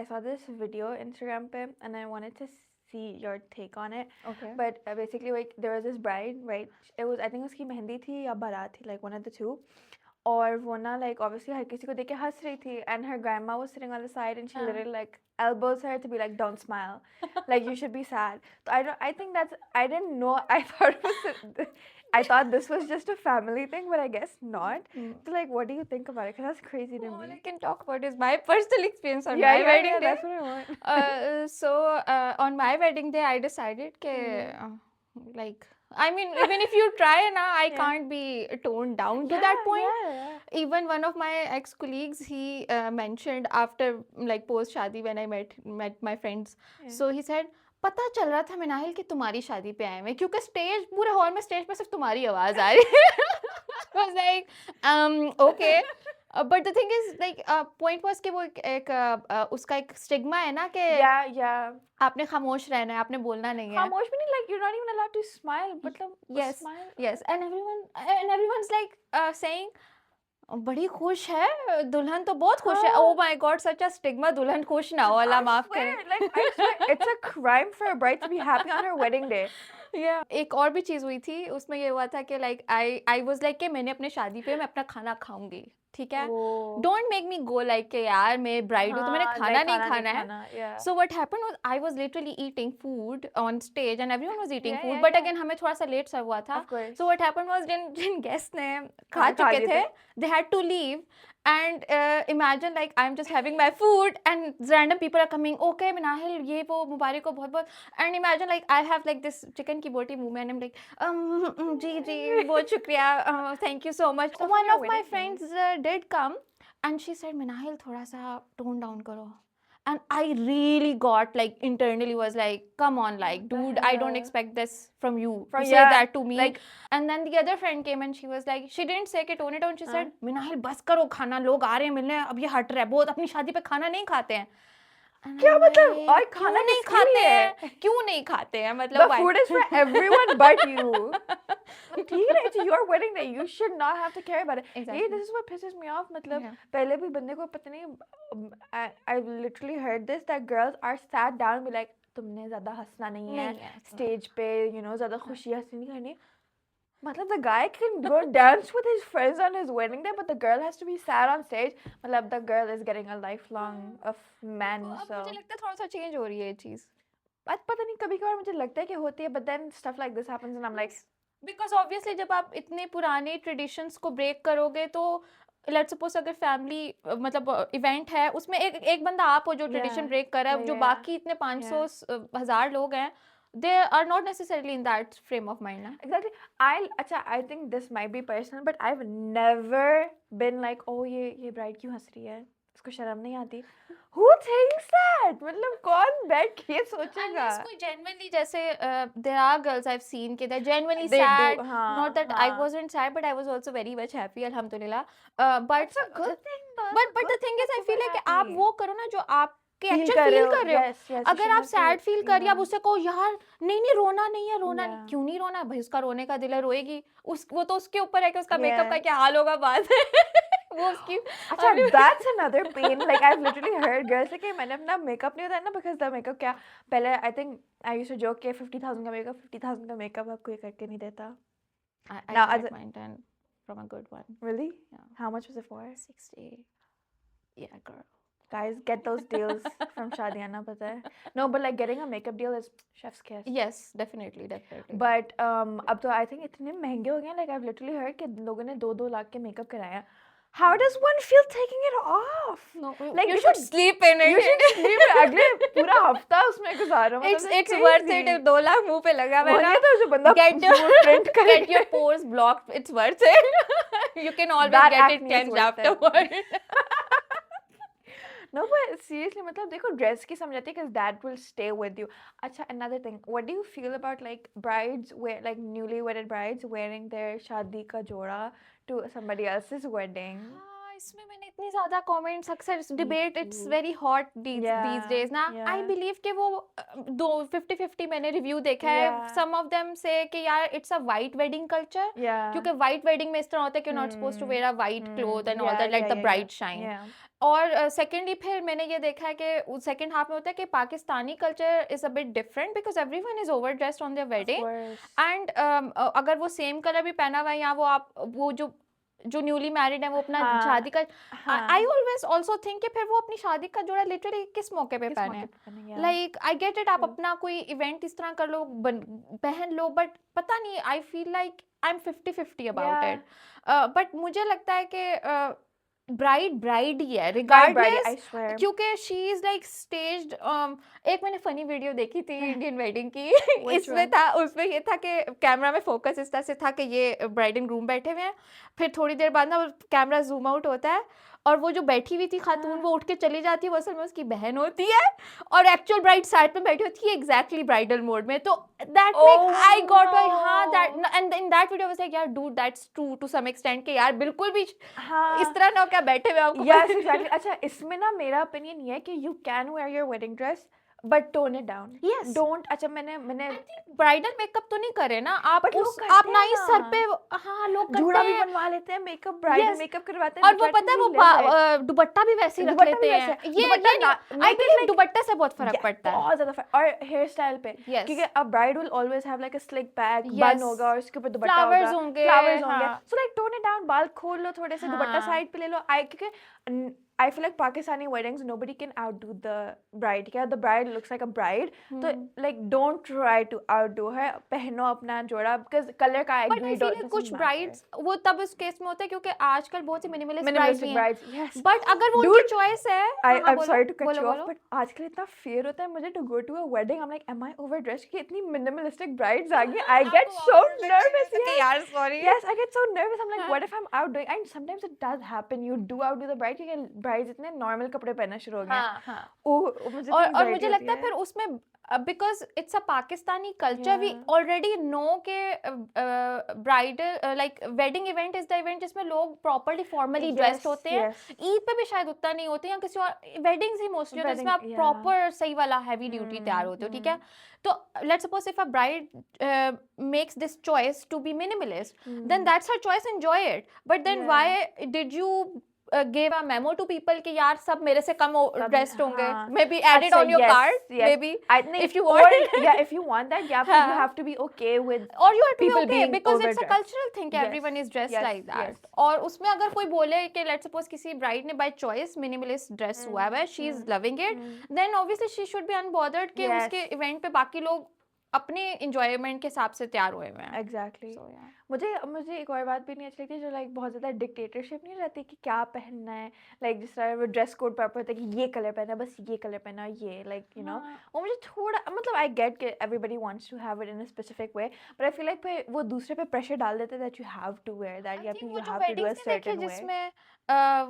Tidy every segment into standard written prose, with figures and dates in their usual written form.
saw this video Instagram pe, and I wanted to see your take on it. Okay. But basically, like there was this bride, right? It was, I think उसकी मेहंदी थी या बारात थी, like one of the two. और वो ना like obviously हर किसी को देख के हंस रही थी, and her grandma was sitting on the side, and she literally like elbows her to be like, don't smile, like you should be sad. So I think that's, I didn't know, I thought this was just a family thing, but I guess not. So like, what do you think about it? Because that's crazy to All me. I can talk about is my personal experience on my wedding day. That's what I want. So on my wedding day, I decided that like, I mean, even if you try now, I can't be toned down to that point. Even one of my ex-colleagues, he mentioned after like post shadi when I met my friends. So he said, पता चल रहा था मिनाहिल कि तुम्हारी शादी पे आए हैं क्योंकि स्टेज पूरे हॉल में स्टेज पे सिर्फ तुम्हारी आवाज आ रही है. I was like, okay. But the thing is, like, point was कि वो एक उसका एक स्टिग्मा है ना कि आपने खामोश रहना है, आपने बोलना नहीं है. खामोश भी नहीं, like you're not even allowed to smile. मतलब smile. Yes, and everyone's like saying बड़ी खुश है, दुल्हन तो बहुत खुश है. Oh my God, such a stigma. दुल्हन खुश ना हो, अल्लाह माफ करे. Like I swear, it's a crime for a bride to be happy on her wedding day. Yeah. एक और भी चीज़ हुई थी, उसमें ये हुआ था कि like I was like कि मैंने अपने शादी पे मैं अपना खाना खाऊंगी, ठीक है? Don't make me go like कि यार मैं bride हूँ तो मैंने खाना नहीं खाना है. So what happened was I was literally eating food on stage and everyone was eating food, but again हमें थोड़ा सा late सर्व हुआ था. So what happened was Jin guests ने खा चुके थे, they had to leave. And imagine like I'm just having my food and random people are coming. Okay, Minahil, ये वो मुबारक को बहुत बहुत. And imagine like I have like this chicken की बोटी मुंह में and I'm like जी बहुत शुक्रिया, thank you so much. One of my friends did come and she said Minahil थोड़ा सा tone down करो. And I really got like internally was like, come on, like, dude, I don't expect this from you to say that to me. Like, and then the other friend came and she was like, she didn't say कि tone it down. She said, Minahil, बस करो खाना, लोग आ रहे हैं मिलने, अब ये हट रहा है बहुत, अपनी शादी पे खाना नहीं खाते हैं. क्या मतलब और खाना नहीं खाते हैं, क्यों नहीं खाते हैं, मतलब the food is for everyone but you. ठीक है, it's your wedding day, you should not have to care about it. Exactly. This is what pisses me off. मतलब पहले भी बंदे को पता नहीं, I literally heard this that girls are sat down and be like, तुमने ज़्यादा हंसना नहीं है stage पे, you know, ज़्यादा खुशी हंसी नहीं करनी. मतलब the guy can go dance with his friends on his wedding day, but the girl has to be sad on stage. मतलब the girl is getting a lifelong of man. So मुझे लगता है थोड़ा सा change हो रही है ये चीज़. पता नहीं कभी-कभार मुझे लगता है कि होती है, but then stuff like this happens and I'm like, because obviously जब आप इतने पुराने traditions को break करोगे तो let's suppose अगर family मतलब event है उसमें एक बंदा आप हो जो tradition break कर रहा है, जो बाकी इतने 500,000 लोग हैं, they are not necessarily in that frame of mind. Exactly. I think this might be personal, but I've never been like, oh ये bride क्यों हंस रही है, इसको शर्म नहीं आती. Who thinks that? मतलब कौन बैठ के सोचेगा? Unless कोई genuinely जैसे there are girls I've seen कि they're genuinely sad. Not that I wasn't sad, but I was also very much happy, alhamdulillah. But it's a good thing. But the thing is, I feel like आप वो करो ना जो आप कि actual feel कर रहे हो. अगर आप सैड फील कर रही, आप उससे कहो यार नहीं रोना नहीं है, रोना नहीं, क्यों नहीं रोना भाई, उसका रोने का दिल है, रोएगी. वो तो उसके ऊपर है कि उसका मेकअप का क्या हाल होगा बाद में. वो उसकी अच्छा, that's another pain. Like I've literally heard girls say कि मैंने अपना मेकअप नहीं होता है ना, because the makeup क्या पहले I think I used to joke कि 50,000 का मेकअप 50,000 का मेकअप आपको ये करके नहीं देता. I got mine done from a good one. Really? Yeah. How much was it for? 60. Yeah, girl. Guys, get those deals from Shadiana, pata hai. No, but like getting a makeup deal is chef's kiss. Yes, definitely. But अब तो I think इतने महंगे हो गए हैं. Like I've literally heard कि लोगों ने 2-2 लाख के makeup कराया. How does one feel taking it off? No, like you should sleep in it. You should sleep in it. अगले पूरा हफ्ता उसमें गुजारो. It's worth it. 2 लाख मुंह पे लगा हुआ है ना. तो जो बंदा get your pores blocked. It's worth it. You can always get it cleansed afterward. No, but seriously, मतलब देखो dress की समझ आती है because that will stay with you. अच्छा, another thing, what do you feel about like brides like newly wedded brides wearing their शादी का जोड़ा to somebody else's wedding? इसमें मैंने इतनी ज़्यादा comments अक्सर debate, it's very hot these days ना. I believe कि वो 50-50 मैंने review देखा है. Some of them say कि यार it's a white wedding culture. क्योंकि white wedding में इस तरह होता है कि you're not supposed to wear a white cloth and all that, let the bride shine. और सेकेंडली फिर मैंने ये देखा है कि सेकेंड हाफ में होता है कि Pakistani culture is a bit different because everyone is over dressed on their wedding and अगर वो सेम कलर भी पहना हुआ है या वो जो न्यूली मैरिड है वो अपना शादी का आई ऑलवेज ऑल्सो थिंक कि फिर वो अपनी शादी का जोड़ा लिटरली किस मौके पे पहने लाइक आई गेट इट आप अपना कोई इवेंट इस तरह कर लो पहन लो बट पता नहीं आई feel like I am 50-50 about it but मुझे लगता है कि ब्राइड ही है रिगार्डलेस क्योंकि शी इज लाइक स्टेज्ड एक मैंने फनी वीडियो देखी थी इंडियन वेडिंग की उसमें ये था कि कैमरा में फोकस इस तरह से था कि ये ब्राइड एंड ग्रूम बैठे हुए हैं फिर थोड़ी देर बाद ना कैमरा जूम आउट होता है और वो जो बैठी हुई थी खातून वो उठ के चली जाती है वो असल में उसकी बहन होती है और एक्चुअल ब्राइड साइड में बैठी होती है एग्जैक्टली ब्राइडल मोड में तो दैट मेक आई गॉट हाँ that and in that video was like यार dude that's true to some extent के यार बिल्कुल भी इस तरह ना क्या बैठे हुए आपको यस एग्जैक्टली अच्छा इसमें ना मेरा ओपिनियन ये है कि you can wear your wedding dress but tone it down yes don't अच्छा मैंने ब्राइडल मेकअप तो नहीं करे ना आप आप नाइस सर पे हाँ लोग जूड़ा भी बनवा लेते हैं मेकअप ब्राइडल मेकअप करवाते हैं और वो पता है वो दुपट्टा भी वैसे ही रख लेते हैं ये आई थिंक दुपट्टे से बहुत फर्क पड़ता है बहुत ज्यादा फर्क और हेयर स्टाइल पे क्योंकि a bride will always have like a slick back bun होगा और उसके ऊपर दुपट्टा होगा फ्लावर्स होंगे so like tone it down बाल खोल लो थोड़े से दुपट्टा साइड पे ले लो क्योंकि I feel like Pakistani weddings nobody can outdo the bride. क्या the bride looks like a bride. तो like don't try to outdo her. पहनो अपना जोड़ा because color का I agree. But कुछ brides वो तब इस केस में होता है क्योंकि आजकल बहुत सी minimalist brides हैं. But अगर वो उनकी choice है. I'm sorry to cut you off, but आजकल इतना fear होता है मुझे to go to a wedding. I'm like, am I overdressed? कि इतनी minimalistic brides आ गई. I get so nervous. यार sorry. Yes, I get so nervous. I'm like, what if I'm outdoing? And sometimes it does happen. You do outdo the bride. You can brides इतने normal कपड़े पहनना शुरू हो गए और मुझे लगता है फिर उसमें because it's a Pakistani culture we already know के bridal like wedding event is the event जिसमें लोग प्रॉपर्ली फॉर्मली ड्रेस्ड होते हैं ईद पे भी शायद उतना नहीं होते या किसी और वेडिंग्स ही मोस्टली होते हैं जिसमें आप प्रॉपर सही वाला हैवी ड्यूटी तैयार होते हो ठीक है तो let's suppose if a bride makes this choice to be minimalist then that's her choice enjoy it but then why did you gave a memo to people कि यार सब मेरे से कम dressed होंगे maybe add it on your card maybe if you want if you want that you have to be okay with or you have to be okay because it's a cultural thing everyone is dressed like that और उसमें अगर कोई बोले कि let's suppose किसी bride ने by choice minimalist dress हुआ है she is loving it then obviously she should be unbothered कि उसके event पे बाकी लोग अपने enjoyment के हिसाब से तैयार हुए हैं exactly मुझे एक और बात भी नहीं अच्छी लगती जो लाइक बहुत ज़्यादा डिक्टेटरशिप नहीं रहती कि क्या पहनना है लाइक जिस तरह वो ड्रेस कोड पर होता है कि ये कलर पहना बस ये कलर पहना ये लाइक यू नो वो मुझे थोड़ा मतलब आई गेट कि everybody wants to have it in a specific way but I feel like फिर वो दूसरे पे प्रेशर डाल देते that you have to wear that या फिर you have to do a certain way जिसमें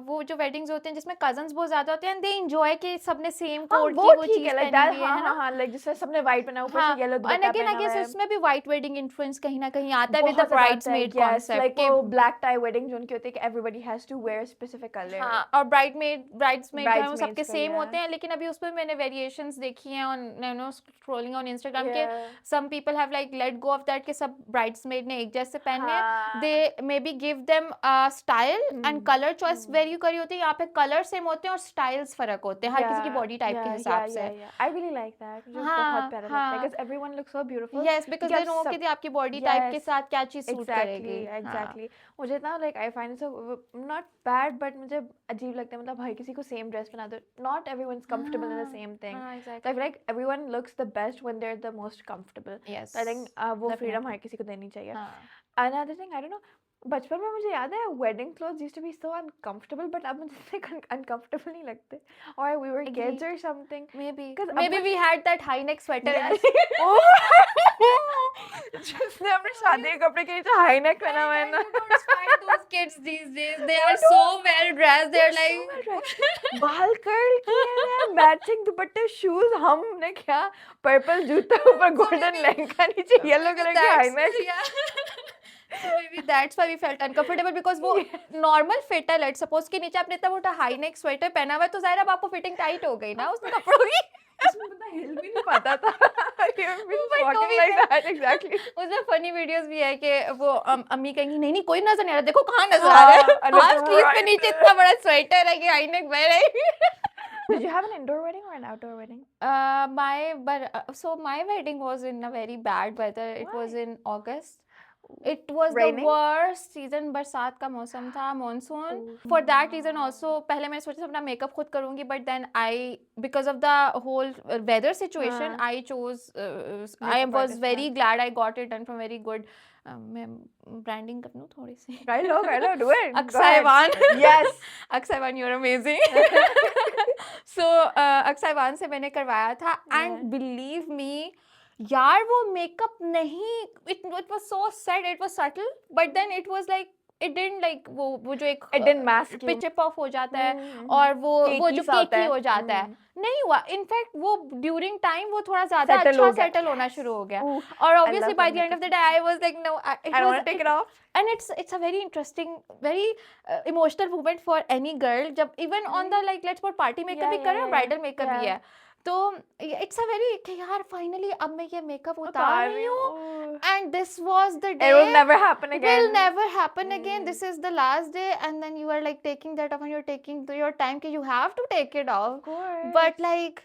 वो जो वेडिंग्स होते हैं जिसमें कजन्स बहुत ज्यादा होते हैं दे एंजॉय कि सबने सेम कोड की वो चीज लाइक दैट हां लाइक जिसमें सबने वाइट पहना ऊपर से येलो दुपट्टा पहना है अगेन उसमें भी वाइट वेडिंग इन्फ्लुएंस कहीं ना कहीं आता है with the bridesmaid concept like वो ब्लैक टाई वेडिंग जो उनकी होती है कि everybody has to wear specific colour हां और ब्राइड्समेड जो है सबके सेम होते हैं लेकिन अभी उसमें मैंने वेरिएशंस देखी हैं on you know scrolling on Instagram के some people have like let go of that कि सब ब्राइड्समेड ने एक जैसे पहनने they may be give them style and colour choice very यू करी होती है यहाँ पे कलर सेम होते हैं और स्टाइल्स फर्क होते हैं हर किसी की बॉडी टाइप के हिसाब से आई रियली लाइक दैट मुझे बहुत प्यारा लगता है because everyone looks so beautiful yes because they know कि आपकी बॉडी टाइप के साथ क्या चीज सूट करेगी एग्जैक्टली मुझे ना like I find it so not bad but मुझे अजीब लगता है मतलब हर किसी को सेम ड्रेस पहना दो not everyone is comfortable in the same thing so I feel like everyone looks the best when they are the most comfortable so I think वो फ्रीडम हर किसी को देनी चाहिए another thing I don't know बचपन में मुझे याद है wedding clothes used to be so uncomfortable but अब मुझे अनकंफर्टेबल नहीं लगते और वी वर किड्स और something maybe we had that high neck sweater जिसने अपने शादी के कपड़े के नीचे हाई नेक पहना हुआ है ना those kids these days they are so well dressed they're like बाल कर्ल किए हैं मैचिंग दुपट्टे शूज हमने क्या पर्पल जूता ऊपर गोल्डन लहंगा नीचे येलो कलर की high neck So maybe that's why we felt uncomfortable because वो normal fit है let's suppose कि नीचे आपने इतना मोटा high neck sweater पहना हुआ है तो ज़ाहिर अब आपको fitting tight हो गई ना उस कपड़ों की तो बंदा हिल भी नहीं पाता था. You've been walking like that, exactly. उसमें फनी वीडियोस भी है कि वो अम्मी कहेंगी नहीं नहीं कोई नजर नहीं आ रहा, देखो कहाँ नजर आ रहा है, हाफ स्लीव पे नीचे इतना बड़ा स्वेटर है कि आई नेक बह रही. Did you have an indoor wedding or an outdoor wedding? My wedding was in a very bad weather. It was in August. It was Raining? the worst season. बरसात का मौसम था, monsoon. For that reason also, पहले मैंने सोचा था अपना makeup खुद करूँगी, but then because of the whole weather situation, I chose. I was very glad I got it done from very good. मैं branding कर लूँ थोड़ी सी. कर लो, do it. Aksaivan. Yes. Aksaivan, you're amazing. So Aksaivan से मैंने करवाया था, and believe me, यार वो मेकअप नहीं, it was so sad, it was subtle, but then it was like it didn't like वो जो एक it didn't mask you, pitch of हो जाता है और वो जो केकी हो जाता है, नहीं हुआ. इनफैक्ट वो ड्यूरिंग टाइम वो थोड़ा ज्यादा अच्छा सेटल होना शुरू हो गया, और obviously by the end of the day I was like no, I don't want to take it off. And it's a very interesting, very emotional moment for any girl. जब even on the like let's put party makeup भी कर रहे हैं, bridal makeup भी है, तो it's a very कि यार फाइनली अब मैं ये मेकअप उतार रही हूँ, and this was the day, it will never happen again, will never happen again, this is the last day, and then you are like taking that off and you're taking your time कि you have to take it off, but like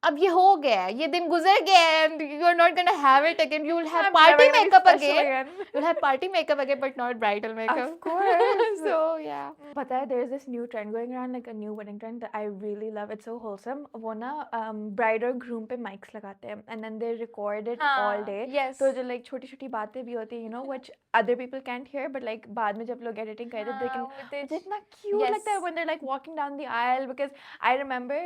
अब ये हो गया है, ये दिन गुजर गया है, and you are not gonna have it again. You will have party makeup again. You'll have party makeup again, but not bridal makeup. Of course. So yeah. पता है there is this new trend going around, like a new wedding trend that I really love. It's so wholesome. वो ना bride और groom पे mics लगाते हैं, and then they record it all day. Yes. तो जो like छोटी-छोटी बातें भी होती हैं, you know, which other people can't hear, but like बाद में जब लोग editing करते हैं, they can. It's इतना cute लगता है when they're like walking down the aisle, because I remember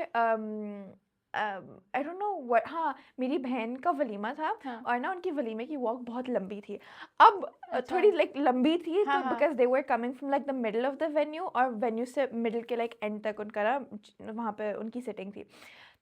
I don't know what, हाँ मेरी बहन का वलीमा था, और ना उनकी वलीमे की वॉक बहुत लंबी थी, अब थोड़ी लाइक लंबी थी, तो because they were coming from like the middle of the venue, और वेन्यू से मिडल के लाइक एंड तक उनका ना वहाँ पे उनकी सिटिंग थी.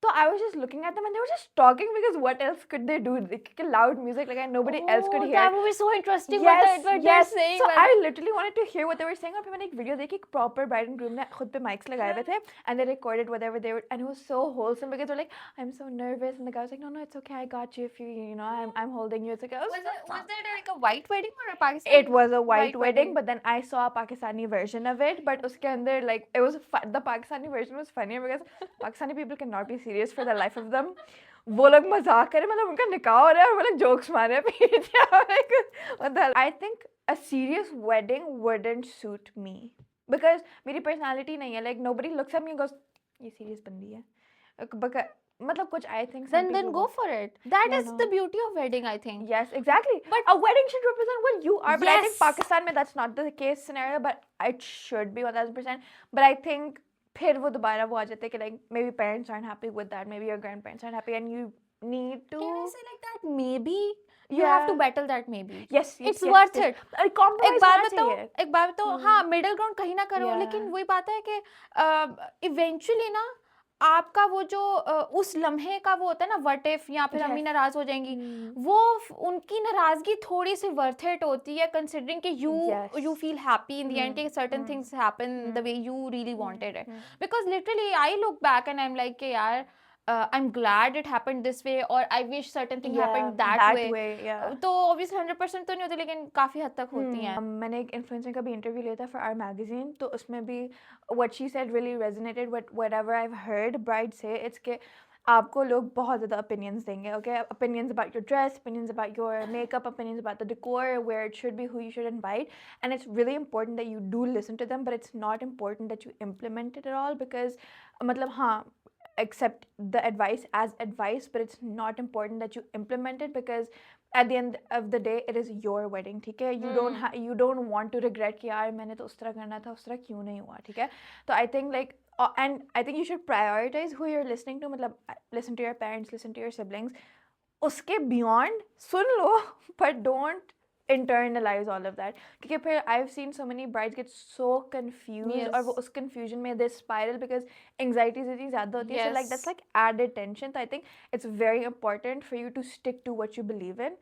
So I was just looking at them and they were just talking, because what else could they do? Like loud music, like nobody else could hear. That would be so interesting. Yes, what they're saying. So I literally wanted to hear what they were saying. और फिर मैंने एक video देखी, एक proper bride and groom ने खुद पे mics लगाए हुए थे, and they recorded whatever they were, and it was so wholesome, because they're like, I'm so nervous, and the guy was like, no, it's okay, I got you. If you know, I'm holding you. It's like, was it like a white wedding or a Pakistani? It was a white wedding, but then I saw a Pakistani version of it. But उसके अंदर like it was the Pakistani version was funnier, because Pakistani people cannot be serious for the life of them. वो लोग मजाक करे, मतलब उनका निकाह हो रहा है और वो लोग जोक्स मार रहे हैं पीछे. I think a serious wedding wouldn't suit me, because मेरी personality नहीं है. Like nobody looks at me and goes, ये serious बंदी है. मतलब कुछ I think then go for it. That is the beauty of wedding, I think. Yes, exactly. But a wedding should represent what you are. But I think Pakistan में that's not the case scenario, but it should be 1000%. But I think फिर वो दोबारा वो आ जाते हैं कि like maybe parents aren't happy with that, maybe your grandparents aren't happy, and you need to. Can I say like that? Maybe you have to battle that. Maybe. Yes, it's worth it. एक बात बताओ, हाँ middle ground कहीं ना करो, लेकिन वही बात है कि eventually ना आपका वो जो उस लम्हे का वो होता है ना व्हाट इफ, या फिर अम्मी नाराज हो जाएंगी, वो उनकी नाराजगी थोड़ी सी वर्थ इट होती है, कंसिडरिंग कि you feel happy in the end, कि certain things happen the way you really wanted it. Because literally I look back and I'm like कि यार I'm glad it happened this way, or I wish certain thing happened that way. तो obviously 100% तो नहीं होती, लेकिन काफ़ी हद तक होती हैं. मैंने एक इन्फ्लुएंसर का भी इंटरव्यू लिया था for our magazine, तो उसमें भी what she said really resonated with whatever I've heard bride say. It's कि आपको लोग बहुत ज़्यादा opinions देंगे, okay? Opinions about your dress, opinions about your makeup, opinions about the decor, where it should be, who you should invite, and it's really important that you do listen to them, but it's not important that you implement it at all, because मतलब हाँ, accept the advice as advice, but it's not important that you implement it, because at the end of the day it is your wedding, ठीक है? You don't want to regret कि यार मैंने तो उस तरह करना था, उस तरह क्यों नहीं हुआ, ठीक है? तो I think like and I think you should prioritize who you're listening to. मतलब listen to your parents, listen to your siblings, उसके beyond soon low, but don't internalize all of that, क्योंकि फिर I've seen so many brides get so confused, और वो उस confusion में they spiral because anxiety इतनी ज़्यादा होती है, so like that's like added tension. So I think it's very important for you to stick to what you believe in.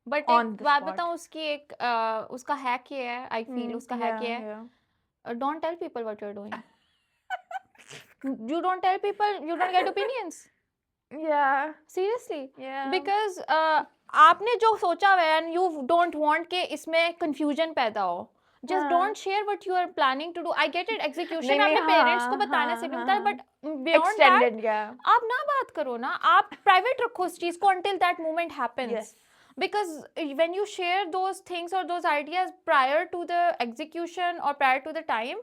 But एक बात बताऊँ, उसकी एक उसका hack ये है, I feel उसका hack ये है, don't tell people what you're doing. You don't tell people, you don't get opinions. Yeah. Seriously. Yeah. Because आपने जो सोचा हुआ है and you don't want कि इसमें confusion पैदा हो, just don't share what you are planning to do. I get it, execution अपने parents को बताना से नहीं बता, but beyond Extended, that yeah. आप ना बात करो ना, आप private रखो उस चीज को until that moment happens. Yes. Because when you share those things or those ideas prior to the execution or prior to the time,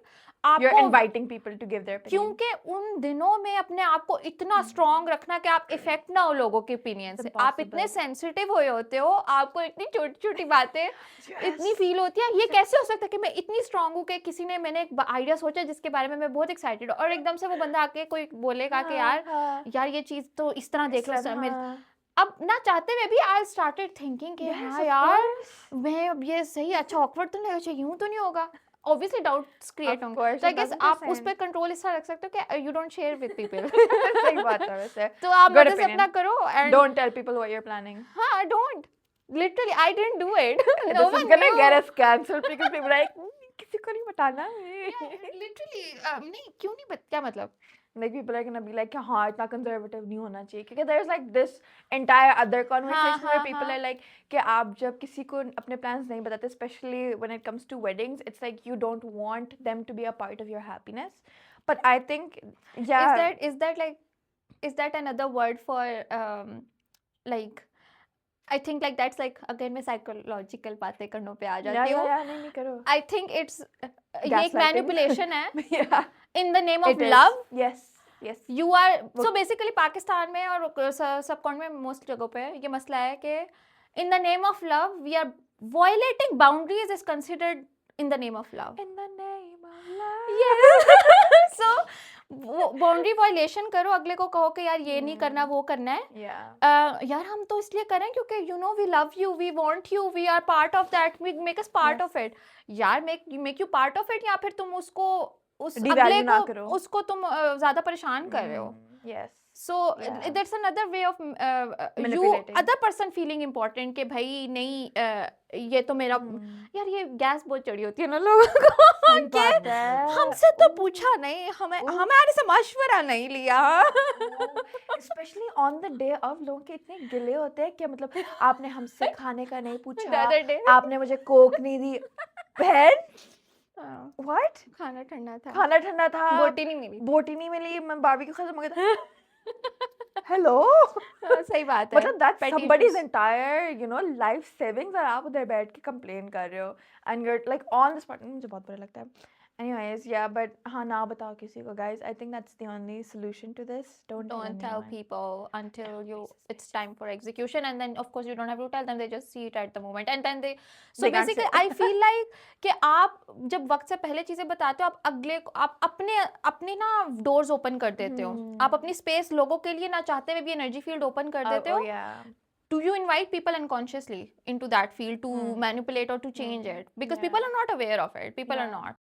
you're inviting people to give their opinion. क्योंकि उन दिनों में अपने आप को इतना स्ट्रॉन्ग रखना कि आप इफेक्ट ना हो लोगों के ओपिनियन से, आप इतने सेंसिटिव हुए होते हो, आपको इतनी छोटी छोटी बातें इतनी फील होती है, ये कैसे हो सकता है कि मैं इतनी स्ट्रॉन्ग हूँ कि किसी ने मैंने एक आइडिया सोचा जिसके बारे में मैं बहुत एक्साइटेड हूँ और एकदम से वो बंदा आके कोई बोलेगा कि यार ये चीज तो इस तरह देख लो, अब ना चाहते हुए भी आई स्टार्टेड थिंकिंग कि हाँ यार मैं अब ये सही अच्छा ऑकवर्ड तो नहीं होगा, यूं तो नहीं होगा, obviously doubts create होंगे, तो I guess आप उस पे कंट्रोल इस तरह रख सकते हो कि you don't share with people. सही बात है वैसे, तो आप मदद से अपना करो and don't tell people what you're planning. हाँ, don't, literally I didn't do it. No one gonna get us cancelled because people like किसी को नहीं बताना. Literally नहीं क्यों नहीं क्या मतलब? Like people are gonna be like हाँ इतना conservative नहीं होना चाहिए, क्योंकि there's like this entire other conversation where people are like कि आप जब किसी को अपने plans नहीं बताते, especially when it comes to weddings, it's like you don't want them to be a part of your happiness. But I think yeah, is that another word for like I think like that's like again मैं psychological बातें करने पे आ जाती हूँ. नहीं करो. I think it's ये एक manipulation है. Yeah. In the name of love. Yes. You are so basically Pakistan में और सब कॉन्टिनेंट में मोस्ट जगहों पे ये मसला है कि in the name of love we are violating boundaries is considered in the name of love. In the name of love. Yes. So boundary violation करो, अगले को कहो कि यार ये नहीं करना वो करना है. यार हम तो इसलिए करें क्योंकि you know we love you, we want you, we are part of that, we make us part of it. यार make you part of it, या फिर तुम उसको उस अगले को उसको तुम ज्यादा परेशान कर रहे हो. Yes. So that's another way of you other person feeling important कि भाई नहीं ये तो मेरा यार ये गैस बहुत चढ़ी होती है ना लोगों को कि हमसे तो पूछा नहीं, हमारे से मशवरा नहीं लिया. Especially on the day of लोगों के इतने गिले होते हैं कि मतलब आपने हमसे खाने का नहीं पूछा, आपने मुझे कोक नहीं दी. बहन What? खाना ठंडा था, बोटी नहीं मिली, मैं बारबेक्यू खत्म हो गया. Hello. सही बात है. मतलब that's somebody's entire life savings और आप उधर बैठ के complain कर रहे हो and you're like on the spot. मुझे बहुत बुरा लगता है. Anyways, yeah, but हाँ ना बताओ किसी को, guys. I think that's the only solution to this. Don't tell people until it's time for execution, and then of course you don't have to tell them. They just see it at the moment, and then so basically I feel like कि आप जब वक्त से पहले चीजें बताते हो, आप अगले को आप अपने ना doors open कर देते हो, आप अपनी space लोगों के लिए ना चाहते हुए भी एनर्जी फील्ड ओपन कर देते हो. Do you invite people unconsciously into that field to manipulate or to change it? Because people are not aware of it. People are not.